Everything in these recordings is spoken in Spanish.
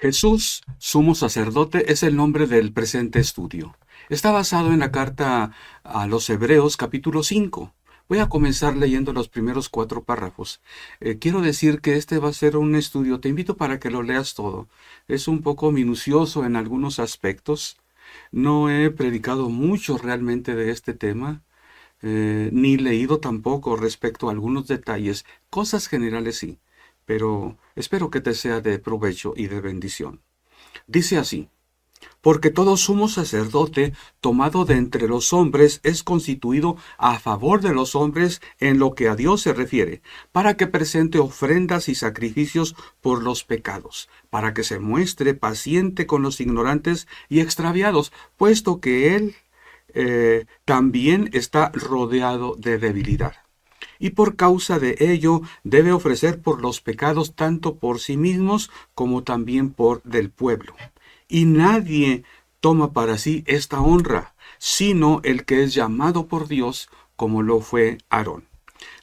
Jesús, sumo sacerdote, es el nombre del presente estudio. Está basado en la carta a los Hebreos capítulo 5. Voy a comenzar leyendo los primeros 4 párrafos. Quiero decir que este va a ser un estudio, te invito para que lo leas todo. Es un poco minucioso en algunos aspectos. No he predicado mucho realmente de este tema, ni leído tampoco respecto a algunos detalles, cosas generales sí, pero espero que te sea de provecho y de bendición. Dice así: porque todo sumo sacerdote tomado de entre los hombres es constituido a favor de los hombres en lo que a Dios se refiere, para que presente ofrendas y sacrificios por los pecados, para que se muestre paciente con los ignorantes y extraviados, puesto que Él también está rodeado de debilidad. Y por causa de ello debe ofrecer por los pecados tanto por sí mismos como también por del pueblo. Y nadie toma para sí esta honra, sino el que es llamado por Dios, como lo fue Aarón.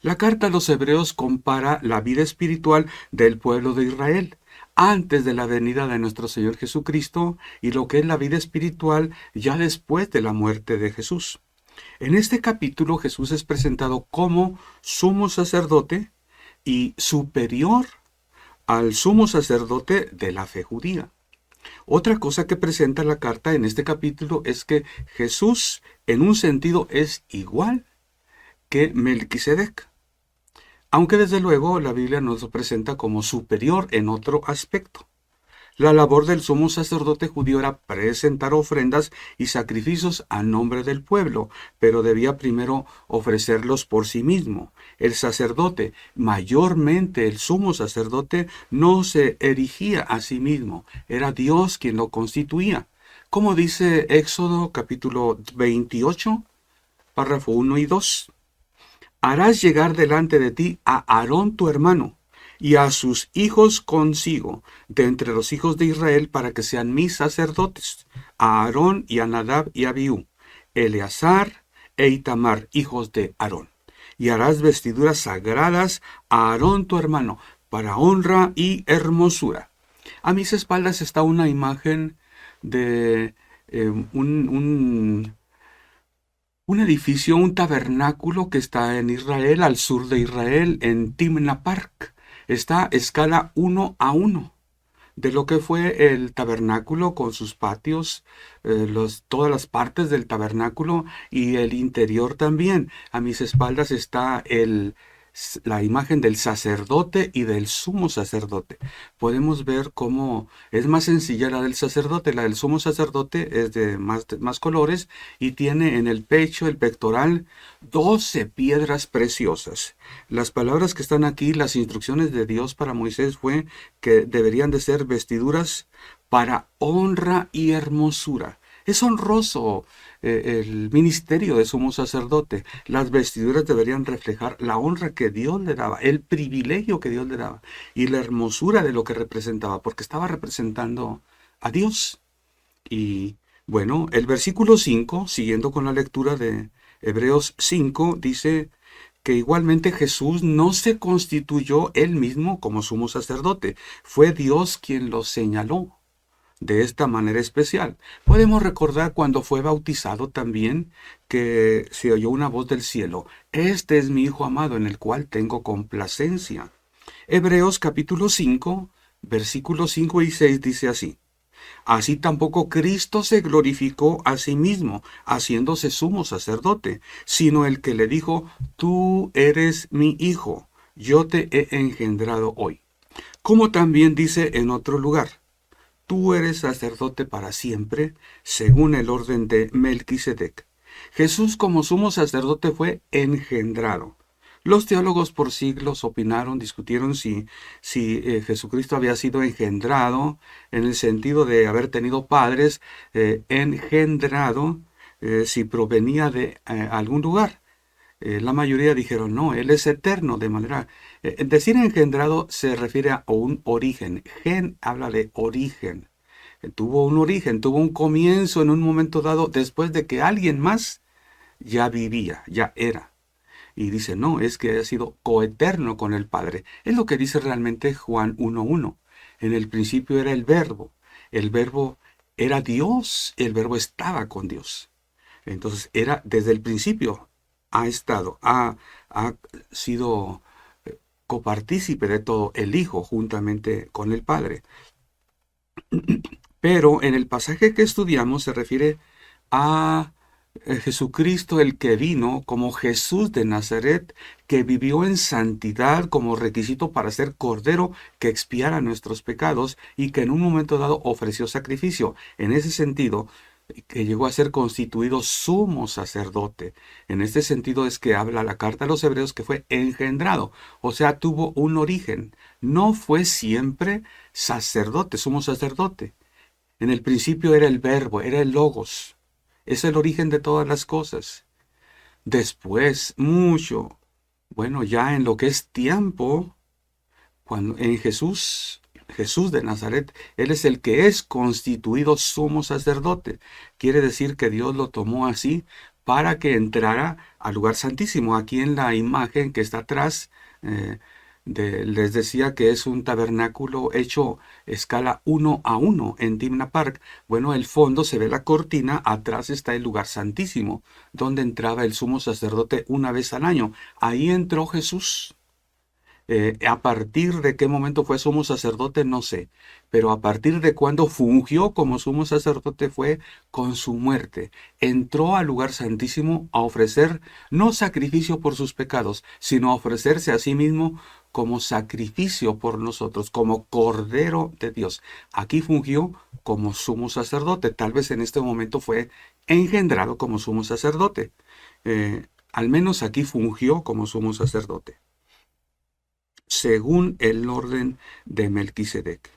La carta a los Hebreos compara la vida espiritual del pueblo de Israel antes de la venida de nuestro Señor Jesucristo y lo que es la vida espiritual ya después de la muerte de Jesús. En este capítulo Jesús es presentado como sumo sacerdote y superior al sumo sacerdote de la fe judía. Otra cosa que presenta la carta en este capítulo es que Jesús en un sentido es igual que Melquisedec, aunque desde luego la Biblia nos lo presenta como superior en otro aspecto. La labor del sumo sacerdote judío era presentar ofrendas y sacrificios a nombre del pueblo, pero debía primero ofrecerlos por sí mismo. El sacerdote, mayormente el sumo sacerdote, no se erigía a sí mismo, era Dios quien lo constituía. Como dice Éxodo capítulo 28, párrafo 1 y 2. Harás llegar delante de ti a Aarón tu hermano, y a sus hijos consigo, de entre los hijos de Israel, para que sean mis sacerdotes, a Aarón y a Nadab y a Abiú, Eleazar e Itamar, hijos de Aarón. Y harás vestiduras sagradas a Aarón tu hermano, para honra y hermosura. A mis espaldas está una imagen de un edificio, un tabernáculo que está en Israel, al sur de Israel, en Timna Park. Está a escala 1:1 de lo que fue el tabernáculo con sus patios, todas las partes del tabernáculo y el interior también. A mis espaldas está la imagen del sacerdote y del sumo sacerdote. Podemos ver cómo es más sencilla la del sacerdote. La del sumo sacerdote es de más colores y tiene en el pecho, el pectoral, 12 piedras preciosas. Las palabras que están aquí, las instrucciones de Dios para Moisés fue que deberían de ser vestiduras para honra y hermosura. Es honroso el ministerio de sumo sacerdote. Las vestiduras deberían reflejar la honra que Dios le daba, el privilegio que Dios le daba y la hermosura de lo que representaba, porque estaba representando a Dios. Y bueno, el versículo 5, siguiendo con la lectura de Hebreos 5, dice que igualmente Jesús no se constituyó él mismo como sumo sacerdote, fue Dios quien lo señaló de esta manera especial. Podemos recordar cuando fue bautizado también que se oyó una voz del cielo: este es mi Hijo amado en el cual tengo complacencia. Hebreos capítulo 5, versículos 5 y 6 dice así: así tampoco Cristo se glorificó a sí mismo, haciéndose sumo sacerdote, sino el que le dijo: tú eres mi Hijo, yo te he engendrado hoy. Como también dice en otro lugar: tú eres sacerdote para siempre, según el orden de Melquisedec. Jesús como sumo sacerdote fue engendrado. Los teólogos por siglos opinaron, discutieron si Jesucristo había sido engendrado en el sentido de haber tenido padres, engendrado, si provenía de algún lugar. La mayoría dijeron no, Él es eterno, de manera... decir engendrado se refiere a un origen. Gen habla de origen. Tuvo un origen, tuvo un comienzo en un momento dado después de que alguien más ya vivía, ya era. Y dice, no, es que ha sido coeterno con el Padre. Es lo que dice realmente Juan 1:1. En el principio era el verbo era Dios, el verbo estaba con Dios. Entonces era desde el principio, ha sido copartícipe de todo el Hijo juntamente con el Padre. Pero en el pasaje que estudiamos se refiere a Jesucristo, el que vino como Jesús de Nazaret, que vivió en santidad como requisito para ser cordero que expiara nuestros pecados y que en un momento dado ofreció sacrificio. En ese sentido, que llegó a ser constituido sumo sacerdote. En este sentido es que habla la carta a los hebreos que fue engendrado, o sea, tuvo un origen. No fue siempre sacerdote, sumo sacerdote. En el principio era el verbo, era el logos. Es el origen de todas las cosas. Después, bueno, ya en lo que es tiempo, cuando en Jesús de Nazaret, Él es el que es constituido sumo sacerdote. Quiere decir que Dios lo tomó así para que entrara al lugar santísimo. Aquí en la imagen que está atrás, eh, les decía que es un tabernáculo hecho escala 1:1 en Dimna Park. Bueno, el fondo se ve la cortina, atrás está el lugar santísimo, donde entraba el sumo sacerdote una vez al año. Ahí entró Jesús. A partir de qué momento fue sumo sacerdote, no sé, pero a partir de cuándo fungió como sumo sacerdote fue con su muerte. Entró al lugar santísimo a ofrecer no sacrificio por sus pecados, sino a ofrecerse a sí mismo como sacrificio por nosotros, como Cordero de Dios. Aquí fungió como sumo sacerdote. Tal vez en este momento fue engendrado como sumo sacerdote. Al menos aquí fungió como sumo sacerdote según el orden de Melquisedec.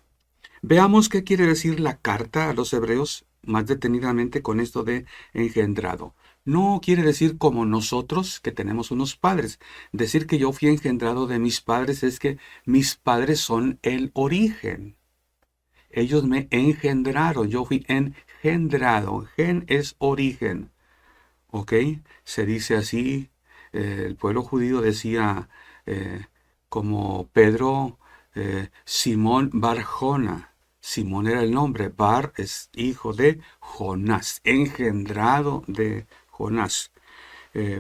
Veamos qué quiere decir la carta a los hebreos más detenidamente con esto de engendrado. No quiere decir como nosotros que tenemos unos padres. Decir que yo fui engendrado de mis padres es que mis padres son el origen. Ellos me engendraron, yo fui engendrado. Gen es origen. ¿Ok? Se dice así. El pueblo judío decía, como Pedro, Simón Bar-Jona. Simón era el nombre, Bar es hijo de Jonás, engendrado de Jonás.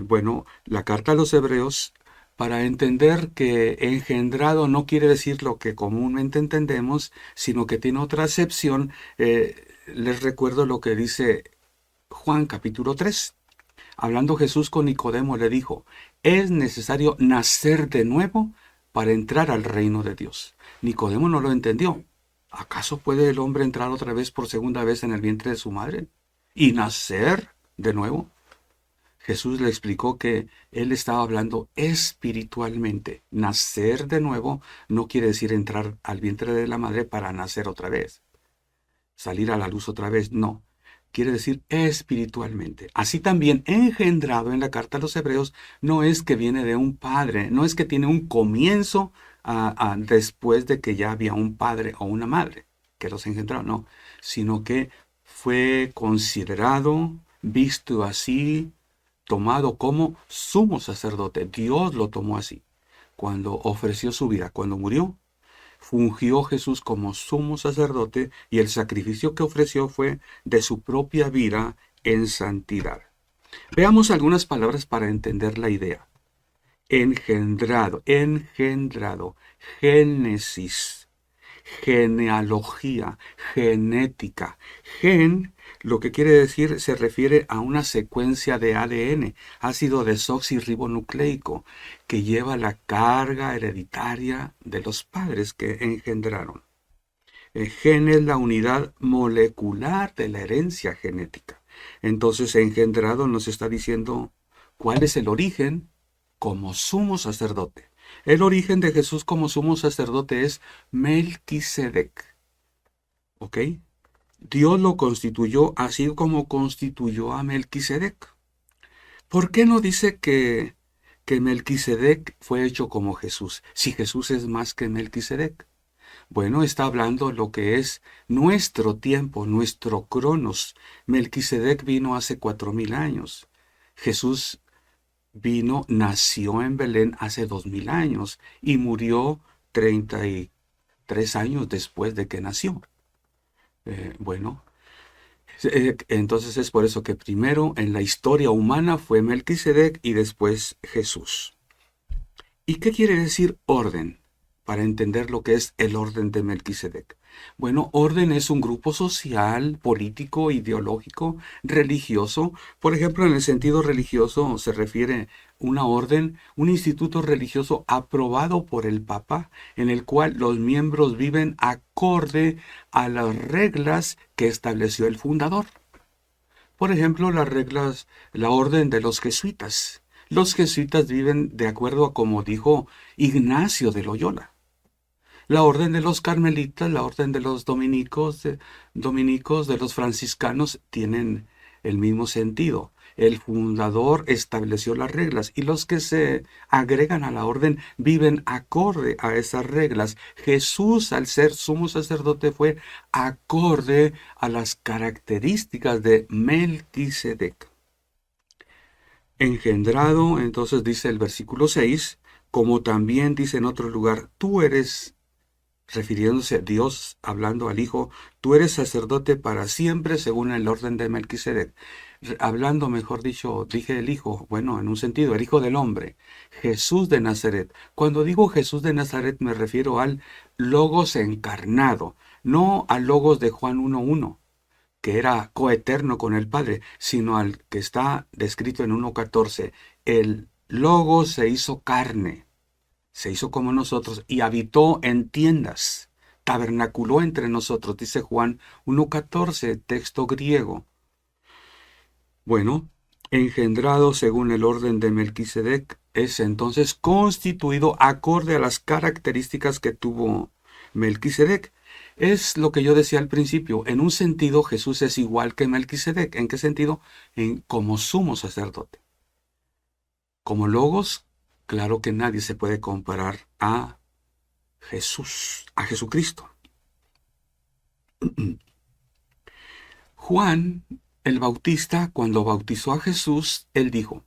Bueno, la carta a los hebreos, para entender que engendrado no quiere decir lo que comúnmente entendemos, sino que tiene otra acepción, les recuerdo lo que dice Juan capítulo 3. Hablando Jesús con Nicodemo le dijo, es necesario nacer de nuevo para entrar al reino de Dios. Nicodemo no lo entendió. ¿Acaso puede el hombre entrar otra vez por segunda vez en el vientre de su madre y nacer de nuevo? Jesús le explicó que él estaba hablando espiritualmente. Nacer de nuevo no quiere decir entrar al vientre de la madre para nacer otra vez, salir a la luz otra vez, no. Quiere decir espiritualmente. Así también engendrado en la carta a los hebreos no es que viene de un padre, no es que tiene un comienzo después de que ya había un padre o una madre que los engendraron, no, sino que fue considerado, visto así, tomado como sumo sacerdote. Dios lo tomó así. Cuando ofreció su vida, cuando murió, fungió Jesús como sumo sacerdote y el sacrificio que ofreció fue de su propia vida en santidad. Veamos algunas palabras para entender la idea. Engendrado, génesis, genealogía, genética. Gen, lo que quiere decir, se refiere a una secuencia de ADN, ácido desoxirribonucleico, que lleva la carga hereditaria de los padres que engendraron. El gen es la unidad molecular de la herencia genética. Entonces, engendrado nos está diciendo cuál es el origen como sumo sacerdote. El origen de Jesús como sumo sacerdote es Melquisedec. ¿Ok? Dios lo constituyó así como constituyó a Melquisedec. ¿Por qué no dice que Melquisedec fue hecho como Jesús, si Jesús es más que Melquisedec? Bueno, está hablando lo que es nuestro tiempo, nuestro cronos. Melquisedec vino hace 4000 años. Jesús nació en Belén hace 2000 años y murió 3 años después de que nació. Bueno, entonces es por eso que primero en la historia humana fue Melquisedec y después Jesús. ¿Y qué quiere decir orden? Para entender lo que es el orden de Melquisedec. Bueno, orden es un grupo social, político, ideológico, religioso. Por ejemplo, en el sentido religioso se refiere una orden, un instituto religioso aprobado por el Papa, en el cual los miembros viven acorde a las reglas que estableció el fundador. Por ejemplo, las reglas, la orden de los jesuitas. Los jesuitas viven de acuerdo a como dijo Ignacio de Loyola. La orden de los carmelitas, la orden de los dominicos, de los franciscanos, tienen el mismo sentido. El fundador estableció las reglas y los que se agregan a la orden viven acorde a esas reglas. Jesús, al ser sumo sacerdote, fue acorde a las características de Melquisedec. Engendrado, entonces dice el versículo 6, como también dice en otro lugar, tú eres, refiriéndose a Dios, hablando al Hijo, tú eres sacerdote para siempre según el orden de Melquisedec. Hablando, mejor dicho, dije el Hijo, bueno, en un sentido, el Hijo del Hombre, Jesús de Nazaret. Cuando digo Jesús de Nazaret me refiero al Logos encarnado, no al Logos de Juan 1:1, que era coeterno con el Padre, sino al que está descrito en 1:14, el Logos se hizo carne. Se hizo como nosotros y habitó en tiendas, tabernaculó entre nosotros, dice Juan 1:14, texto griego. Bueno, engendrado según el orden de Melquisedec, es entonces constituido acorde a las características que tuvo Melquisedec. Es lo que yo decía al principio, en un sentido Jesús es igual que Melquisedec. ¿En qué sentido? Como sumo sacerdote. Como logos, claro que nadie se puede comparar a Jesús, a Jesucristo. Juan, el Bautista, cuando bautizó a Jesús, él dijo,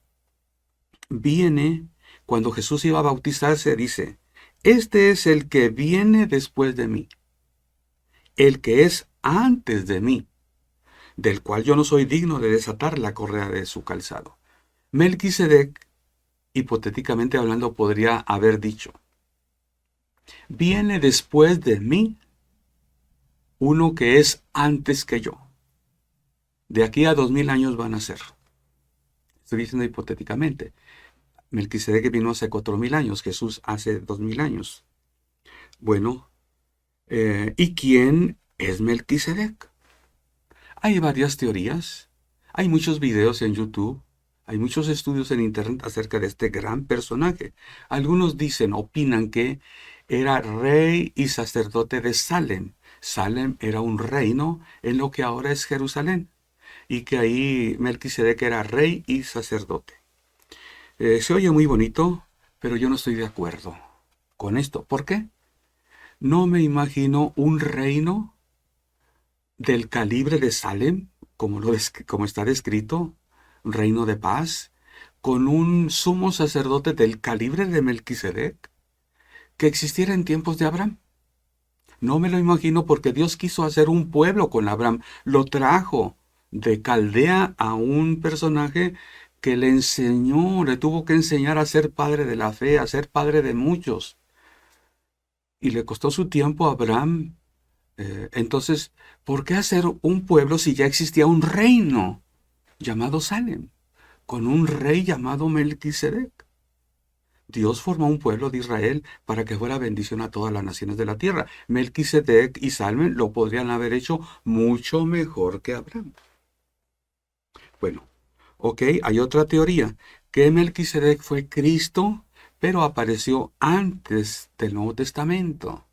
cuando Jesús iba a bautizarse, dice, este es el que viene después de mí, el que es antes de mí, del cual yo no soy digno de desatar la correa de su calzado. Melquisedec, hipotéticamente hablando, podría haber dicho, viene después de mí uno que es antes que yo. De aquí a 2000 años van a ser. Estoy diciendo hipotéticamente. Melquisedec vino hace 4000 años, Jesús hace 2000 años. Bueno, ¿y quién es Melquisedec? Hay varias teorías, hay muchos videos en YouTube, hay muchos estudios en internet acerca de este gran personaje. Algunos opinan que era rey y sacerdote de Salem. Salem era un reino en lo que ahora es Jerusalén, y que ahí Melquisedec era rey y sacerdote. Se oye muy bonito, pero yo no estoy de acuerdo con esto. ¿Por qué? No me imagino un reino del calibre de Salem, como está descrito, un reino de paz, con un sumo sacerdote del calibre de Melquisedec, que existiera en tiempos de Abraham. No me lo imagino porque Dios quiso hacer un pueblo con Abraham. Lo trajo de Caldea a un personaje que le tuvo que enseñar a ser padre de la fe, a ser padre de muchos. Y le costó su tiempo a Abraham. Entonces, ¿por qué hacer un pueblo si ya existía un reino llamado Salem, con un rey llamado Melquisedec? Dios formó un pueblo de Israel para que fuera bendición a todas las naciones de la tierra. Melquisedec y Salem lo podrían haber hecho mucho mejor que Abraham. Bueno, ok, hay otra teoría, que Melquisedec fue Cristo, pero apareció antes del Nuevo Testamento.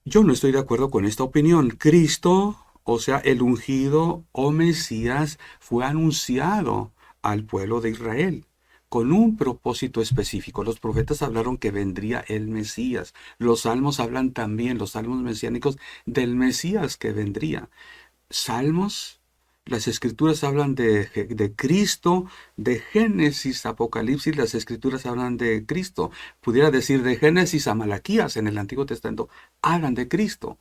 Yo no estoy de acuerdo con esta opinión. Cristo, o sea, el ungido o Mesías, fue anunciado al pueblo de Israel con un propósito específico. Los profetas hablaron que vendría el Mesías. Los salmos hablan también, los salmos mesiánicos, del Mesías que vendría. Salmos Las escrituras hablan de Cristo, de Génesis, Apocalipsis, las escrituras hablan de Cristo. Pudiera decir de Génesis a Malaquías en el Antiguo Testamento, hablan de Cristo.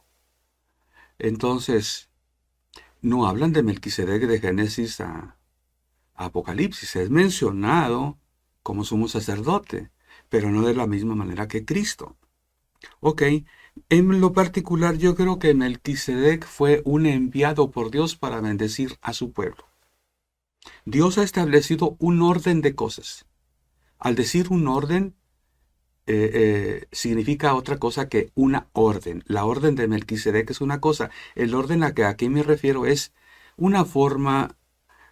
Entonces, no hablan de Melquisedec de Génesis a Apocalipsis. Es mencionado como sumo sacerdote, pero no de la misma manera que Cristo. Ok, en lo particular yo creo que Melquisedec fue un enviado por Dios para bendecir a su pueblo. Dios ha establecido un orden de cosas. Al decir un orden, significa otra cosa que una orden. La orden de Melquisedec es una cosa. El orden a que aquí me refiero es una forma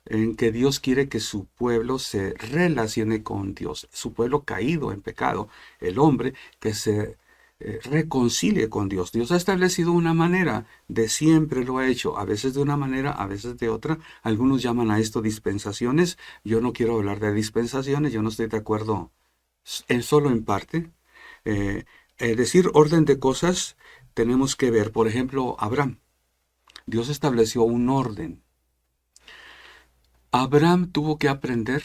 en que Dios quiere que su pueblo se relacione con Dios. Su pueblo caído en pecado, el hombre que se reconcilie con Dios. Dios ha establecido una manera, de siempre lo ha hecho, a veces de una manera, a veces de otra. Algunos llaman a esto dispensaciones. Yo no quiero hablar de dispensaciones, yo no estoy de acuerdo solo en parte. Decir orden de cosas, tenemos que ver, por ejemplo, Abraham. Dios estableció un orden. Abraham tuvo que aprender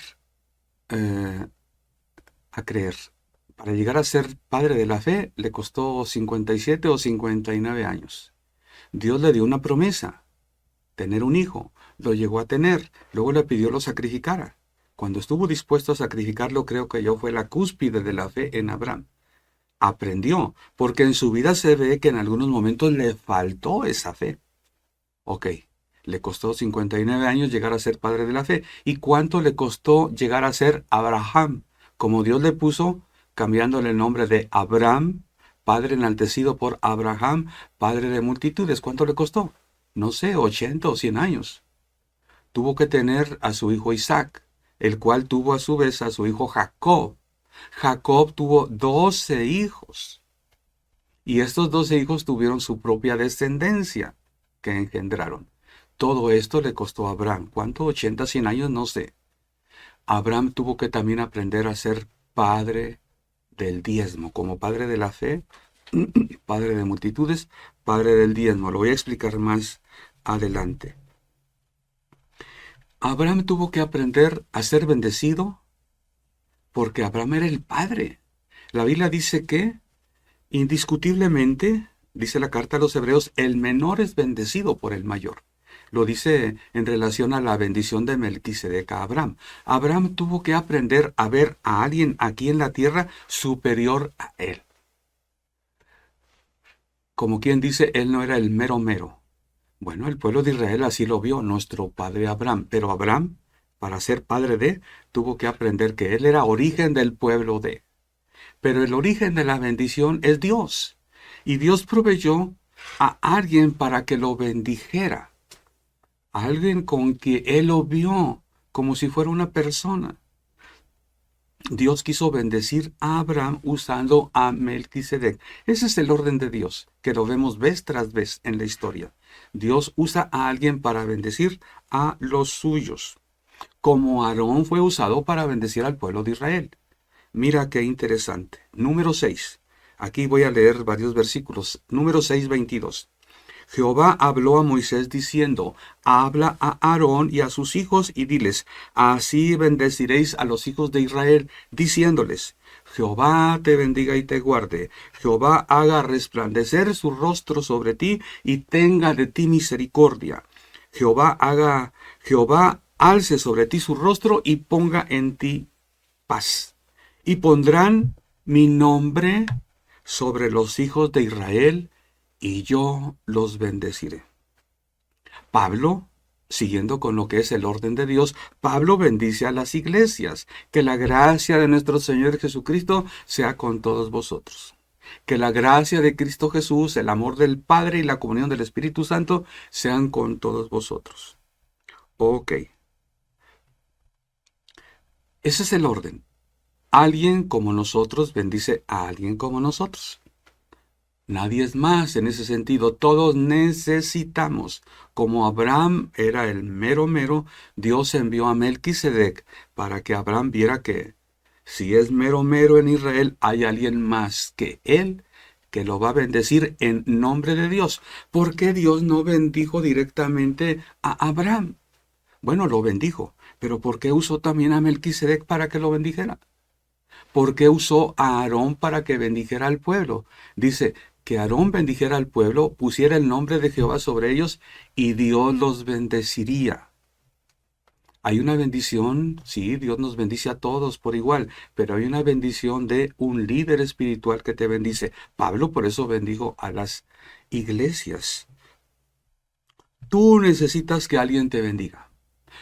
a creer. Para llegar a ser padre de la fe le costó 57 o 59 años. Dios le dio una promesa, tener un hijo. Lo llegó a tener. Luego le pidió lo sacrificara. Cuando estuvo dispuesto a sacrificarlo, creo que yo fue la cúspide de la fe en Abraham. Aprendió, porque en su vida se ve que en algunos momentos le faltó esa fe. Ok, le costó 59 años llegar a ser padre de la fe. ¿Y cuánto le costó llegar a ser Abraham? Como Dios le puso, cambiándole el nombre de Abraham, padre enaltecido por Abraham, padre de multitudes. ¿Cuánto le costó? No sé, 80 o 100 años. Tuvo que tener a su hijo Isaac, el cual tuvo a su vez a su hijo Jacob. Jacob tuvo 12 hijos. Y estos 12 hijos tuvieron su propia descendencia que engendraron. Todo esto le costó a Abraham. ¿Cuánto? 80, 100 años, no sé. Abraham tuvo que también aprender a ser padre del diezmo, como padre de la fe, padre de multitudes, padre del diezmo. Lo voy a explicar más adelante. Abraham tuvo que aprender a ser bendecido porque Abraham era el padre. La Biblia dice que, indiscutiblemente, dice la carta a los Hebreos, el menor es bendecido por el mayor. Lo dice en relación a la bendición de Melquisedec a Abraham. Abraham tuvo que aprender a ver a alguien aquí en la tierra superior a él. Como quien dice, él no era el mero mero. Bueno, el pueblo de Israel así lo vio, nuestro padre Abraham. Pero Abraham, para ser padre de, tuvo que aprender que él era origen del pueblo de. Pero el origen de la bendición es Dios. Y Dios proveyó a alguien para que lo bendijera. A alguien con que él lo vio como si fuera una persona. Dios quiso bendecir a Abraham usando a Melquisedec. Ese es el orden de Dios, que lo vemos vez tras vez en la historia. Dios usa a alguien para bendecir a los suyos, como Aarón fue usado para bendecir al pueblo de Israel. Mira qué interesante. Número 6. Aquí voy a leer varios versículos. Número 6, 22. Jehová habló a Moisés diciendo, habla a Aarón y a sus hijos y diles, así bendeciréis a los hijos de Israel, diciéndoles, Jehová te bendiga y te guarde, Jehová haga resplandecer su rostro sobre ti y tenga de ti misericordia. Jehová alce sobre ti su rostro y ponga en ti paz. Y pondrán mi nombre sobre los hijos de Israel, y yo los bendeciré. Pablo, siguiendo con lo que es el orden de Dios, Pablo bendice a las iglesias. Que la gracia de nuestro Señor Jesucristo sea con todos vosotros. Que la gracia de Cristo Jesús, el amor del Padre y la comunión del Espíritu Santo sean con todos vosotros. Ok. Ese es el orden. Alguien como nosotros bendice a alguien como nosotros. Nadie es más en ese sentido. Todos necesitamos. Como Abraham era el mero mero, Dios envió a Melquisedec para que Abraham viera que si es mero mero en Israel, hay alguien más que él que lo va a bendecir en nombre de Dios. ¿Por qué Dios no bendijo directamente a Abraham? Bueno, lo bendijo, pero ¿por qué usó también a Melquisedec para que lo bendijera? ¿Por qué usó a Aarón para que bendijera al pueblo? Dice que Aarón bendijera al pueblo, pusiera el nombre de Jehová sobre ellos y Dios los bendeciría. Hay una bendición, sí, Dios nos bendice a todos por igual, pero hay una bendición de un líder espiritual que te bendice. Pablo por eso bendijo a las iglesias. Tú necesitas que alguien te bendiga.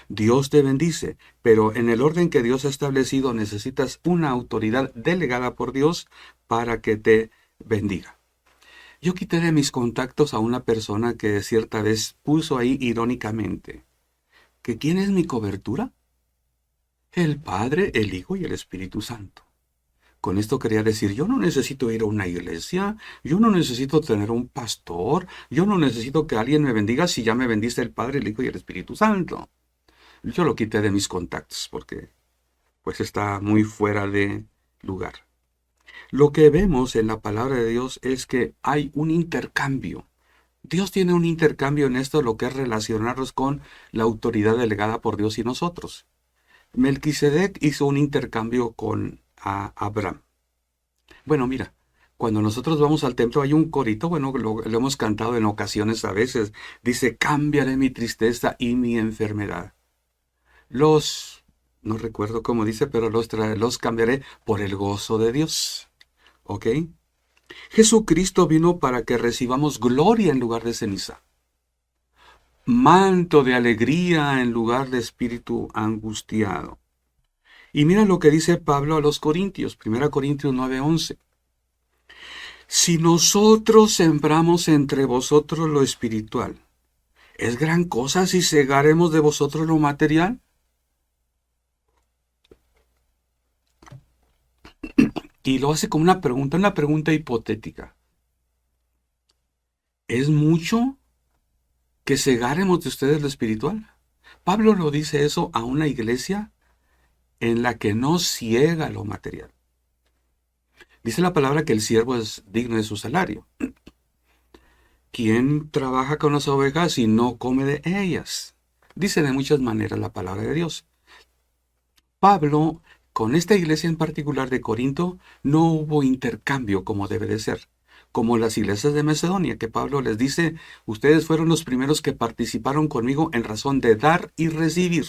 Dios te bendice, pero en el orden que Dios ha establecido necesitas una autoridad delegada por Dios para que te bendiga. Yo quité de mis contactos a una persona que cierta vez puso ahí irónicamente que ¿quién es mi cobertura? El Padre, el Hijo y el Espíritu Santo. Con esto quería decir, yo no necesito ir a una iglesia, yo no necesito tener un pastor, yo no necesito que alguien me bendiga si ya me bendice el Padre, el Hijo y el Espíritu Santo. Yo lo quité de mis contactos porque pues está muy fuera de lugar. Lo que vemos en la palabra de Dios es que hay un intercambio. Dios tiene un intercambio en esto, lo que es relacionarnos con la autoridad delegada por Dios y nosotros. Melquisedec hizo un intercambio con Abraham. Bueno, mira, cuando nosotros vamos al templo hay un corito, bueno, lo hemos cantado en ocasiones a veces. Dice, cambiaré mi tristeza y mi enfermedad. No recuerdo cómo dice, pero los cambiaré por el gozo de Dios. ¿Ok? Jesucristo vino para que recibamos gloria en lugar de ceniza. Manto de alegría en lugar de espíritu angustiado. Y mira lo que dice Pablo a los Corintios, 1 Corintios 9:11. Si nosotros sembramos entre vosotros lo espiritual, ¿es gran cosa si segaremos de vosotros lo material? Y lo hace como una pregunta hipotética. ¿Es mucho que cegáremos de ustedes lo espiritual? Pablo lo dice eso a una iglesia en la que no ciega lo material. Dice la palabra que el siervo es digno de su salario. ¿Quién trabaja con las ovejas y no come de ellas? Dice de muchas maneras la palabra de Dios. Pablo, con esta iglesia en particular de Corinto, no hubo intercambio como debe de ser. Como las iglesias de Macedonia, que Pablo les dice, ustedes fueron los primeros que participaron conmigo en razón de dar y recibir.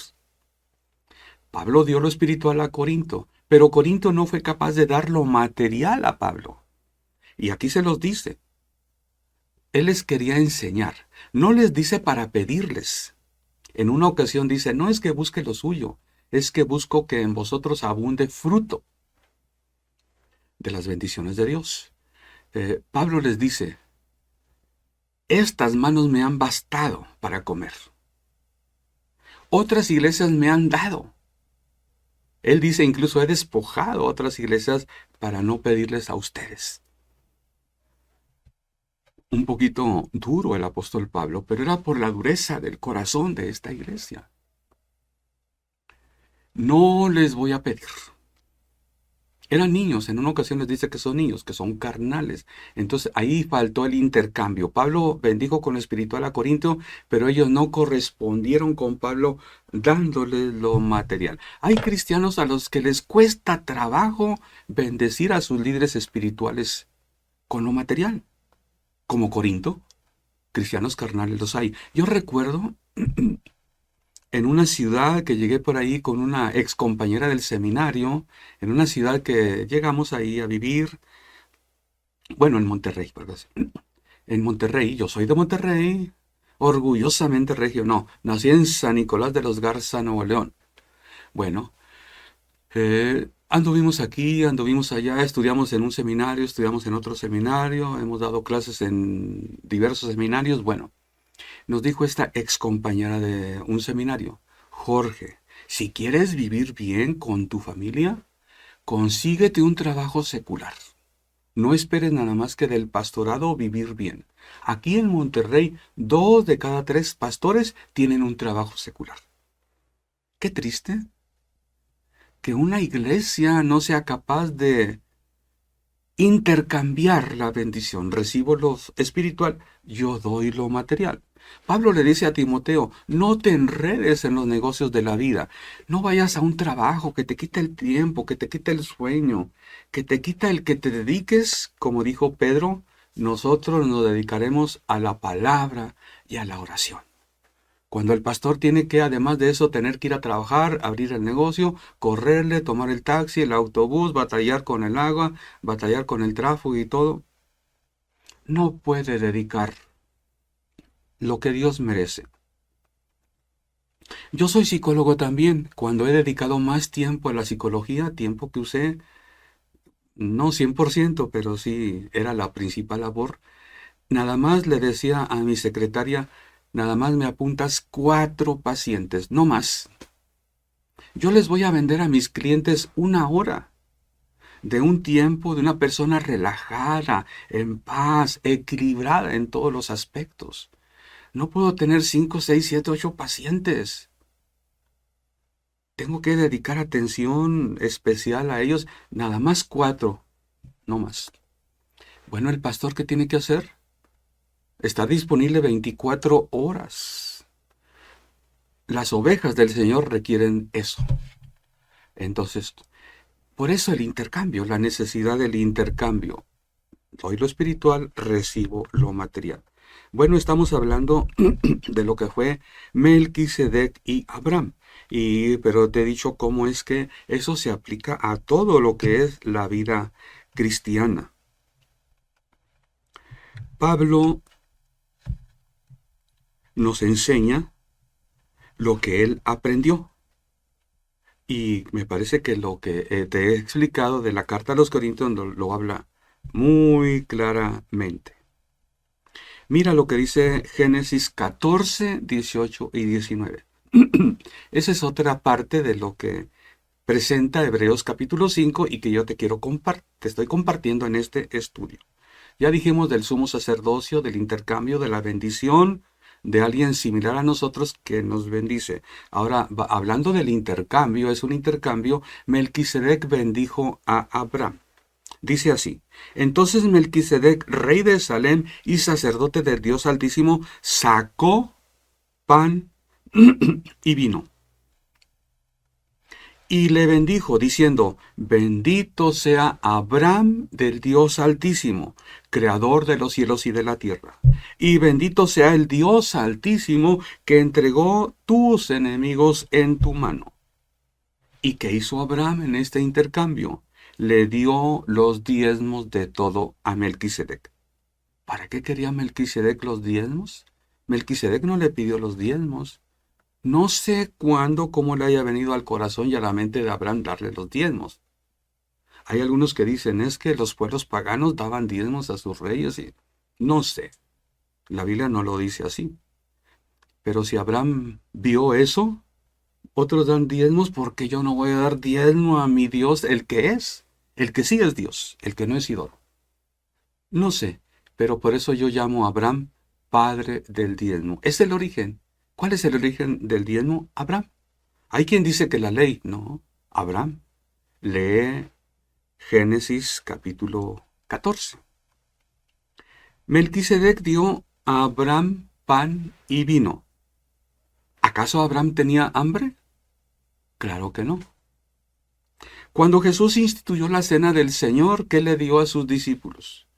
Pablo dio lo espiritual a Corinto, pero Corinto no fue capaz de dar lo material a Pablo. Y aquí se los dice. Él les quería enseñar, no les dice para pedirles. En una ocasión dice, no es que busque lo suyo, es que busco que en vosotros abunde fruto de las bendiciones de Dios. Pablo les dice, estas manos me han bastado para comer. Otras iglesias me han dado. Él dice, incluso he despojado a otras iglesias para no pedirles a ustedes. Un poquito duro el apóstol Pablo, pero era por la dureza del corazón de esta iglesia. No les voy a pedir. Eran niños, en una ocasión les dice que son niños, que son carnales. Entonces ahí faltó el intercambio. Pablo bendijo con lo espiritual a Corinto, pero ellos no correspondieron con Pablo dándoles lo material. Hay cristianos a los que les cuesta trabajo bendecir a sus líderes espirituales con lo material, como Corinto. Cristianos carnales los hay. Yo recuerdo en una ciudad que llegué por ahí con una ex compañera del seminario, en una ciudad que llegamos ahí a vivir, bueno, en Monterrey, perdón. En Monterrey, yo soy de Monterrey, orgullosamente regio, no, nací en San Nicolás de los Garza, Nuevo León. Bueno, anduvimos aquí, anduvimos allá, estudiamos en un seminario, estudiamos en otro seminario, hemos dado clases en diversos seminarios, bueno. Nos dijo esta ex compañera de un seminario, Jorge, si quieres vivir bien con tu familia, consíguete un trabajo secular. No esperes nada más que del pastorado vivir bien. Aquí en Monterrey, 2 de cada 3 pastores tienen un trabajo secular. Qué triste que una iglesia no sea capaz de intercambiar la bendición. Recibo lo espiritual, yo doy lo material. Pablo le dice a Timoteo, no te enredes en los negocios de la vida, no vayas a un trabajo que te quita el tiempo, que te quita el sueño, que te quita el que te dediques, como dijo Pedro, nosotros nos dedicaremos a la palabra y a la oración. Cuando el pastor tiene que, además de eso, tener que ir a trabajar, abrir el negocio, correrle, tomar el taxi, el autobús, batallar con el agua, batallar con el tráfico y todo, no puede dedicar lo que Dios merece. Yo soy psicólogo también. Cuando he dedicado más tiempo a la psicología, tiempo que usé, no 100%, pero sí era la principal labor, nada más le decía a mi secretaria, nada más me apuntas 4 pacientes, no más. Yo les voy a vender a mis clientes 1 hora de un tiempo de una persona relajada, en paz, equilibrada en todos los aspectos. No puedo tener 5, 6, 7, 8 pacientes. Tengo que dedicar atención especial a ellos, nada más 4, no más. Bueno, el pastor, ¿qué tiene que hacer? Está disponible 24 horas. Las ovejas del Señor requieren eso. Entonces, por eso el intercambio, la necesidad del intercambio. Doy lo espiritual, recibo lo material. Bueno, estamos hablando de lo que fue Melquisedec y Abraham. Pero te he dicho cómo es que eso se aplica a todo lo que es la vida cristiana. Pablo nos enseña lo que él aprendió. Y me parece que lo que te he explicado de la carta a los Corintios lo habla muy claramente. Mira lo que dice Génesis 14, 18 y 19. Esa es otra parte de lo que presenta Hebreos capítulo 5 y que yo te estoy compartiendo en este estudio. Ya dijimos del sumo sacerdocio, del intercambio, de la bendición de alguien similar a nosotros que nos bendice. Ahora, hablando del intercambio, es un intercambio, Melquisedec bendijo a Abraham. Dice así: entonces Melquisedec, rey de Salem y sacerdote del Dios Altísimo, sacó pan y vino. Y le bendijo, diciendo, bendito sea Abraham del Dios Altísimo, creador de los cielos y de la tierra. Y bendito sea el Dios Altísimo que entregó tus enemigos en tu mano. ¿Y qué hizo Abraham en este intercambio? Le dio los diezmos de todo a Melquisedec. ¿Para qué quería Melquisedec los diezmos? Melquisedec no le pidió los diezmos. No sé cuándo, cómo le haya venido al corazón y a la mente de Abraham darle los diezmos. Hay algunos que dicen, es que los pueblos paganos daban diezmos a sus reyes y no sé. La Biblia no lo dice así. Pero si Abraham vio eso, otros dan diezmos, porque yo no voy a dar diezmo a mi Dios, el que sí es Dios, el que no es ídolo. No sé, pero por eso yo llamo a Abraham padre del diezmo. Es el origen. ¿Cuál es el origen del diezmo? Abraham. Hay quien dice que la ley, no, Abraham. Lee Génesis capítulo 14. Melquisedec dio a Abraham pan y vino. ¿Acaso Abraham tenía hambre? Claro que no. Cuando Jesús instituyó la cena del Señor, ¿qué le dio a sus discípulos?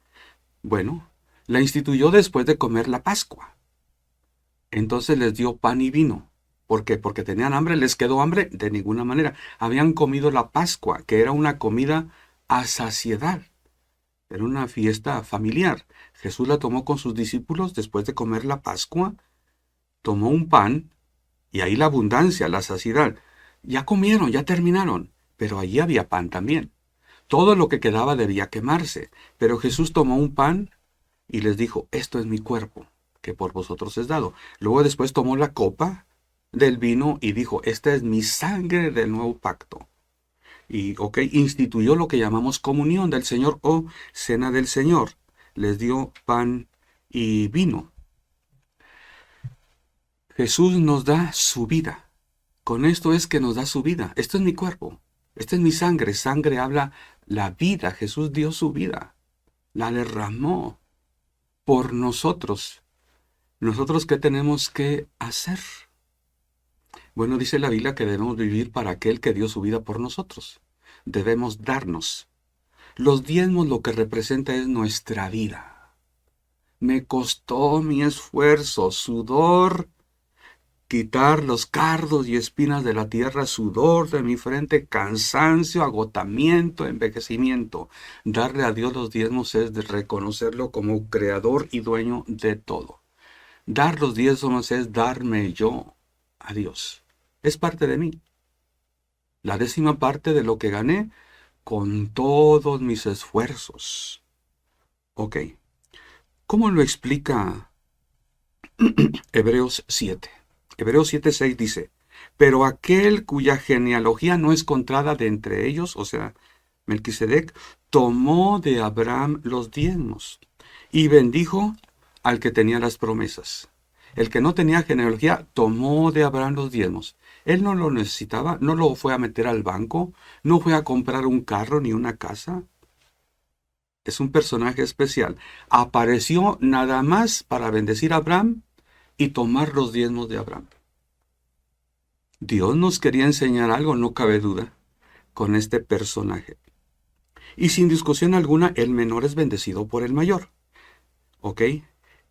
Bueno, la instituyó después de comer la Pascua. Entonces les dio pan y vino. ¿Por qué? Porque tenían hambre. ¿Les quedó hambre? De ninguna manera. Habían comido la Pascua, que era una comida a saciedad. Era una fiesta familiar. Jesús la tomó con sus discípulos después de comer la Pascua. Tomó un pan y ahí la abundancia, la saciedad. Ya comieron, ya terminaron, pero allí había pan también. Todo lo que quedaba debía quemarse, pero Jesús tomó un pan y les dijo, esto es mi cuerpo, que por vosotros es dado. Luego después tomó la copa del vino y dijo, esta es mi sangre del nuevo pacto. Y, instituyó lo que llamamos comunión del Señor o cena del Señor. Les dio pan y vino. Jesús nos da su vida. Con esto es que nos da su vida. Esto es mi cuerpo. Esta es mi sangre. Sangre habla la vida. Jesús dio su vida. La derramó por nosotros. ¿Nosotros qué tenemos que hacer? Bueno, dice la Biblia que debemos vivir para aquel que dio su vida por nosotros. Debemos darnos. Los diezmos lo que representa es nuestra vida. Me costó mi esfuerzo, sudor, quitar los cardos y espinas de la tierra, sudor de mi frente, cansancio, agotamiento, envejecimiento. Darle a Dios los diezmos es de reconocerlo como creador y dueño de todo. Dar los diezmos es darme yo a Dios. Es parte de mí. La 10ª parte de lo que gané con todos mis esfuerzos. Ok. ¿Cómo lo explica Hebreos 7? Hebreos 7:6 dice, pero aquel cuya genealogía no es contada de entre ellos, o sea, Melquisedec, tomó de Abraham los diezmos y bendijo al que tenía las promesas. El que no tenía genealogía tomó de Abraham los diezmos. Él no lo necesitaba, no lo fue a meter al banco, no fue a comprar un carro ni una casa. Es un personaje especial. Apareció nada más para bendecir a Abraham y tomar los diezmos de Abraham. Dios nos quería enseñar algo, no cabe duda, con este personaje. Y sin discusión alguna, el menor es bendecido por el mayor. ¿Ok?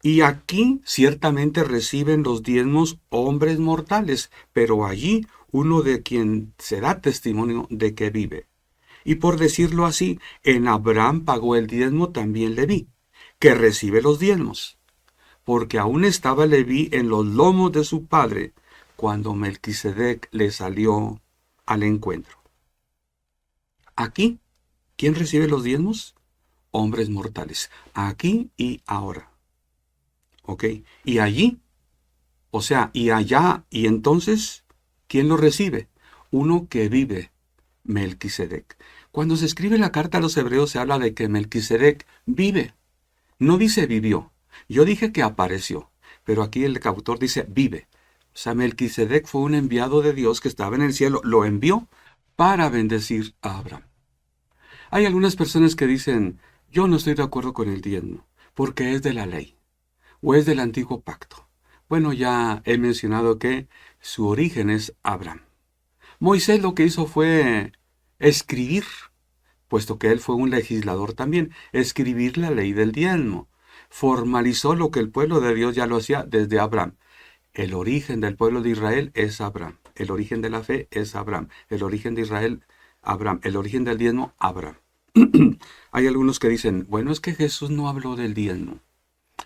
Y aquí ciertamente reciben los diezmos hombres mortales, pero allí uno de quien se da testimonio de que vive. Y por decirlo así, en Abraham pagó el diezmo también Leví, que recibe los diezmos, porque aún estaba Leví en los lomos de su padre cuando Melquisedec le salió al encuentro. Aquí, ¿quién recibe los diezmos? Hombres mortales, aquí y ahora. ¿Ok? Y allí, o sea, y allá, y entonces, ¿quién lo recibe? Uno que vive, Melquisedec. Cuando se escribe la carta a los hebreos se habla de que Melquisedec vive. No dice vivió. Yo dije que apareció, pero aquí el autor dice vive. O sea, Melquisedec fue un enviado de Dios que estaba en el cielo, lo envió para bendecir a Abraham. Hay algunas personas que dicen, yo no estoy de acuerdo con el diezmo, porque es de la ley, o es del antiguo pacto. Bueno, ya he mencionado que su origen es Abraham. Moisés lo que hizo fue escribir, puesto que él fue un legislador también, escribir la ley del diezmo. Formalizó lo que el pueblo de Dios ya lo hacía desde Abraham. El origen del pueblo de Israel es Abraham. El origen de la fe es Abraham. El origen de Israel, Abraham. El origen del diezmo, Abraham. Hay algunos que dicen, bueno, es que Jesús no habló del diezmo.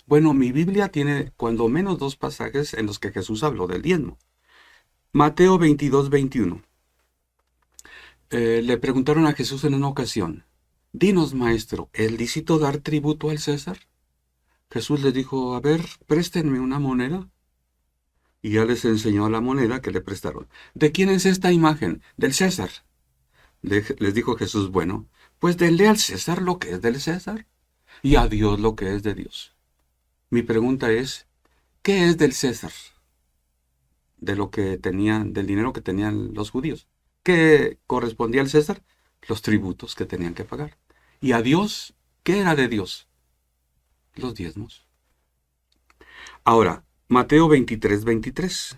Bueno, mi Biblia tiene cuando menos 2 pasajes en los que Jesús habló del diezmo. Mateo 22:21. Le preguntaron a Jesús en una ocasión, dinos, maestro, ¿es lícito dar tributo al César? Jesús les dijo, a ver, préstenme una moneda. Y ya les enseñó la moneda que le prestaron. ¿De quién es esta imagen? Del César. Les dijo Jesús, bueno, pues denle al César lo que es del César y a Dios lo que es de Dios. Mi pregunta es, ¿qué es del César? De lo que tenían, del dinero que tenían los judíos. ¿Qué correspondía al César? Los tributos que tenían que pagar. ¿Y a Dios? ¿Qué era de Dios? Los diezmos. Ahora, Mateo 23:23.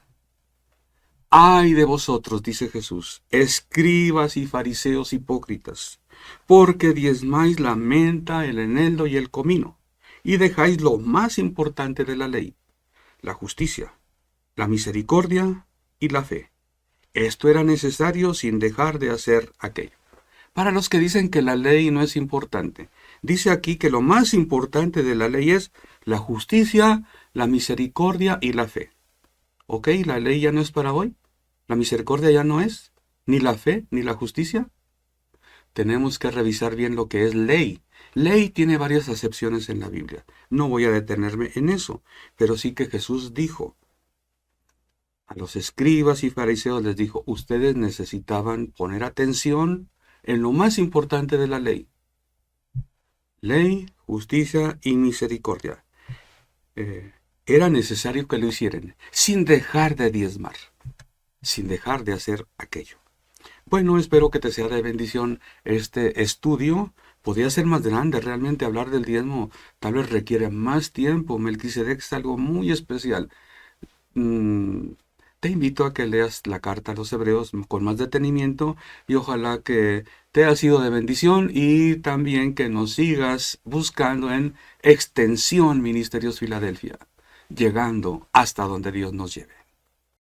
Ay de vosotros, dice Jesús, escribas y fariseos hipócritas, porque diezmáis la menta, el eneldo y el comino, y dejáis lo más importante de la ley, la justicia, la misericordia y la fe. Esto era necesario sin dejar de hacer aquello. Para los que dicen que la ley no es importante, dice aquí que lo más importante de la ley es la justicia, la misericordia y la fe. ¿Ok? ¿La ley ya no es para hoy? ¿La misericordia ya no es? ¿Ni la fe, ni la justicia? Tenemos que revisar bien lo que es ley. Ley tiene varias acepciones en la Biblia. No voy a detenerme en eso, pero sí que Jesús dijo, a los escribas y fariseos les dijo, ustedes necesitaban poner atención en lo más importante de la ley. Ley, justicia y misericordia. Era necesario que lo hicieran, sin dejar de diezmar, sin dejar de hacer aquello. Bueno, espero que te sea de bendición este estudio Podría ser más grande, realmente hablar del diezmo tal vez requiere más tiempo. Melquisedec es algo muy especial. Mm, Te invito a que leas la carta a los Hebreos con más detenimiento y ojalá que te haya sido de bendición y también que nos sigas buscando en Extensión Ministerios Filadelfia, llegando hasta donde Dios nos lleve.